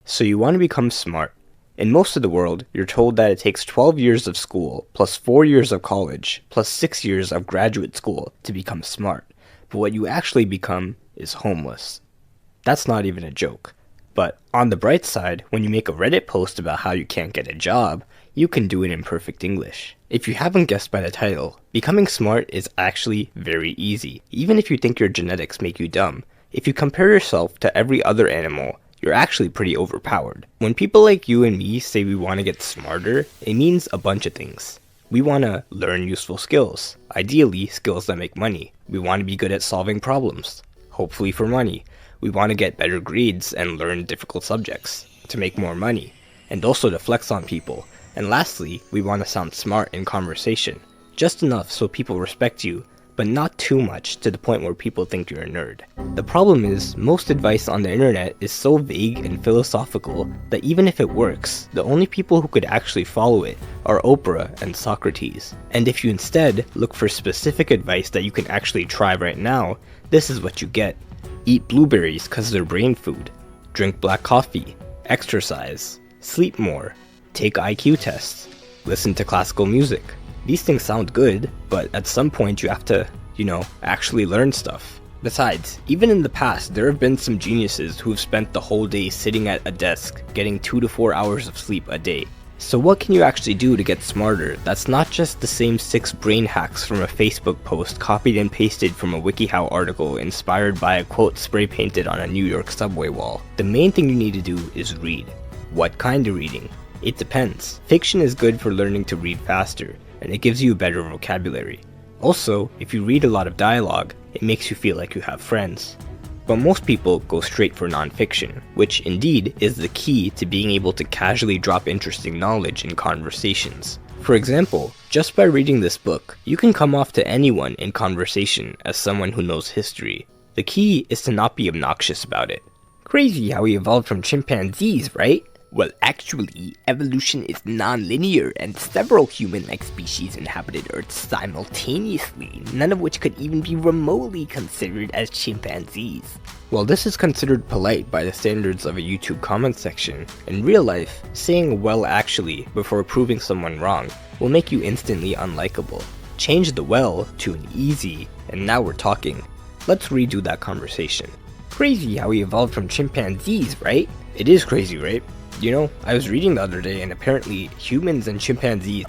So you want to become smart. In most of the world, you're told that it takes 12 years of school, plus 4 years of college, plus 6 years of graduate school to become smart. But what you actually become is homeless. That's not even a joke. But on the bright side, when you make a Reddit post about how you can't get a job, you can do it in perfect English. If you haven't guessed by the title, becoming smart is actually very easy. Even if you think your genetics make you dumb, if you compare yourself to every other animal, you're actually pretty overpowered. When people like you and me say we want to get smarter, it means a bunch of things. We want to learn useful skills, ideally skills that make money. We want to be good at solving problems, hopefully for money. We want to get better grades and learn difficult subjects to make more money, and also to flex on people. And lastly, we want to sound smart in conversation, just enough so people respect you, but not too much to the point where people think you're a nerd. The problem is, most advice on the internet is so vague and philosophical that even if it works, the only people who could actually follow it are Oprah and Socrates. And if you instead look for specific advice that you can actually try right now, this is what you get. Eat blueberries cause they're brain food. Drink black coffee. Exercise. Sleep more. Take IQ tests. Listen to classical music. These things sound good, but at some point you have to, actually learn stuff. Besides, even in the past, there have been some geniuses who've spent the whole day sitting at a desk, getting 2 to 4 hours of sleep a day. So what can you actually do to get smarter that's not just the same 6 brain hacks from a Facebook post copied and pasted from a WikiHow article inspired by a quote spray painted on a New York subway wall? The main thing you need to do is read. What kind of reading? It depends. Fiction is good for learning to read faster, and it gives you a better vocabulary. Also, if you read a lot of dialogue, it makes you feel like you have friends. But most people go straight for nonfiction, which indeed is the key to being able to casually drop interesting knowledge in conversations. For example, just by reading this book, you can come off to anyone in conversation as someone who knows history. The key is to not be obnoxious about it. Crazy how we evolved from chimpanzees, right? Well, actually, evolution is non-linear and several human-like species inhabited Earth simultaneously, none of which could even be remotely considered as chimpanzees. While this is considered polite by the standards of a YouTube comment section, in real life, saying "well actually" before proving someone wrong will make you instantly unlikable. Change the "well" to an "easy," and now we're talking. Let's redo that conversation. Crazy how we evolved from chimpanzees, right? It is crazy, right? I was reading the other day and apparently humans and chimpanzees...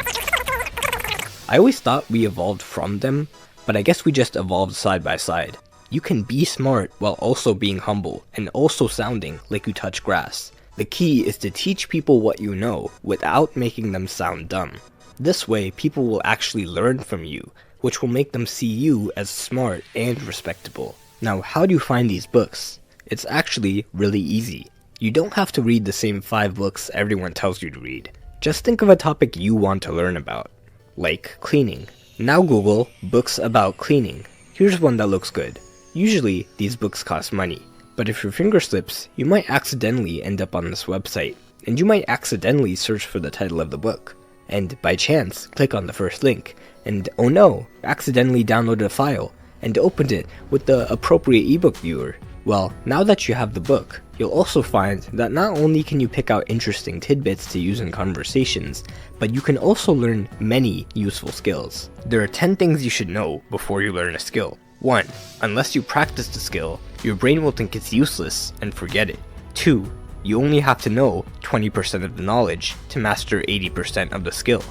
I always thought we evolved from them, but I guess we just evolved side by side. You can be smart while also being humble and also sounding like you touch grass. The key is to teach people what you know without making them sound dumb. This way, people will actually learn from you, which will make them see you as smart and respectable. Now, how do you find these books? It's actually really easy. You don't have to read the same 5 books everyone tells you to read. Just think of a topic you want to learn about, like cleaning. Now Google books about cleaning. Here's one that looks good. Usually, these books cost money, but if your finger slips, you might accidentally end up on this website, and you might accidentally search for the title of the book, and by chance, click on the first link, and oh no, accidentally downloaded a file, and opened it with the appropriate ebook viewer. Well, now that you have the book, you'll also find that not only can you pick out interesting tidbits to use in conversations, but you can also learn many useful skills. There are 10 things you should know before you learn a skill. 1. Unless you practice the skill, your brain will think it's useless and forget it. 2. You only have to know 20% of the knowledge to master 80% of the skill.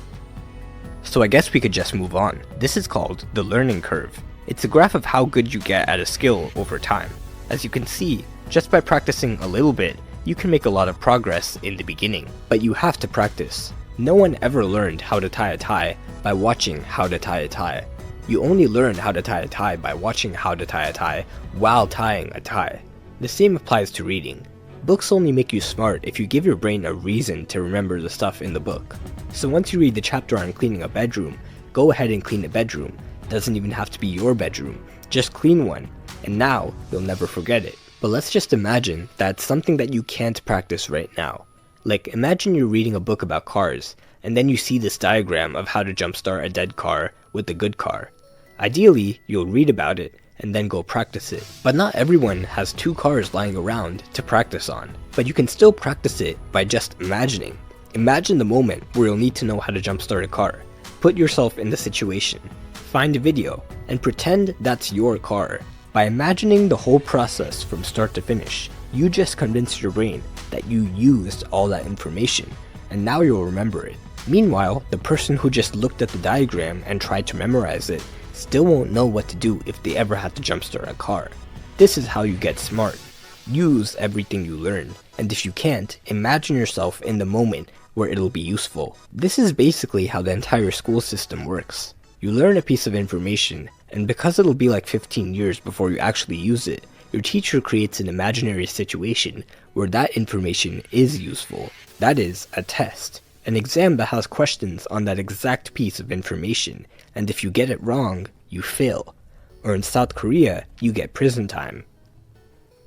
So I guess we could just move on. This is called the learning curve. It's a graph of how good you get at a skill over time. As you can see, just by practicing a little bit, you can make a lot of progress in the beginning. But you have to practice. No one ever learned how to tie a tie by watching how to tie a tie. You only learn how to tie a tie by watching how to tie a tie while tying a tie. The same applies to reading. Books only make you smart if you give your brain a reason to remember the stuff in the book. So once you read the chapter on cleaning a bedroom, go ahead and clean a bedroom. It doesn't even have to be your bedroom. Just clean one, and now you'll never forget it. But let's just imagine that it's something that you can't practice right now. Like, imagine you're reading a book about cars, and then you see this diagram of how to jumpstart a dead car with a good car. Ideally, you'll read about it, and then go practice it. But not everyone has 2 cars lying around to practice on. But you can still practice it by just imagining. Imagine the moment where you'll need to know how to jumpstart a car. Put yourself in the situation. Find a video and pretend that's your car. By imagining the whole process from start to finish, you just convinced your brain that you used all that information, and now you'll remember it. Meanwhile, the person who just looked at the diagram and tried to memorize it still won't know what to do if they ever had to jumpstart a car. This is how you get smart. Use everything you learn, and if you can't, imagine yourself in the moment where it'll be useful. This is basically how the entire school system works. You learn a piece of information, and because it'll be like 15 years before you actually use it, your teacher creates an imaginary situation where that information is useful. That is a test, an exam that has questions on that exact piece of information, and if you get it wrong, you fail. Or in South Korea, you get prison time.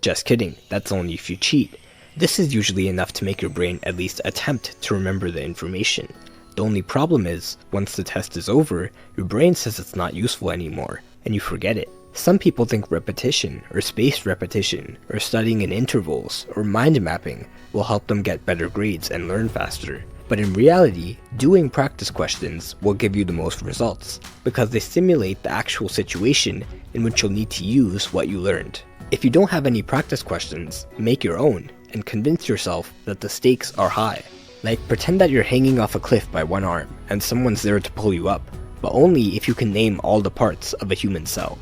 Just kidding, that's only if you cheat. This is usually enough to make your brain at least attempt to remember the information. The only problem is, once the test is over, your brain says it's not useful anymore, and you forget it. Some people think repetition, or spaced repetition, or studying in intervals, or mind mapping will help them get better grades and learn faster. But in reality, doing practice questions will give you the most results, because they simulate the actual situation in which you'll need to use what you learned. If you don't have any practice questions, make your own, and convince yourself that the stakes are high. Like, pretend that you're hanging off a cliff by one arm, and someone's there to pull you up, but only if you can name all the parts of a human cell.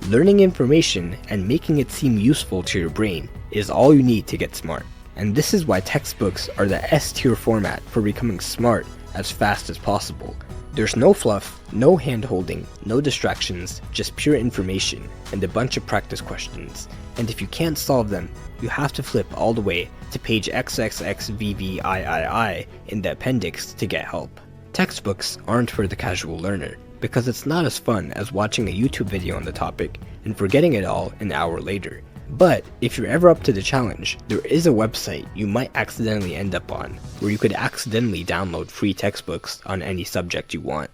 Learning information and making it seem useful to your brain is all you need to get smart. And this is why textbooks are the S-tier format for becoming smart as fast as possible. There's no fluff, no hand-holding, no distractions, just pure information and a bunch of practice questions. And if you can't solve them, you have to flip all the way to page XXXVVIII in the appendix to get help. Textbooks aren't for the casual learner, because it's not as fun as watching a YouTube video on the topic and forgetting it all an hour later. But if you're ever up to the challenge, there is a website you might accidentally end up on, where you could accidentally download free textbooks on any subject you want.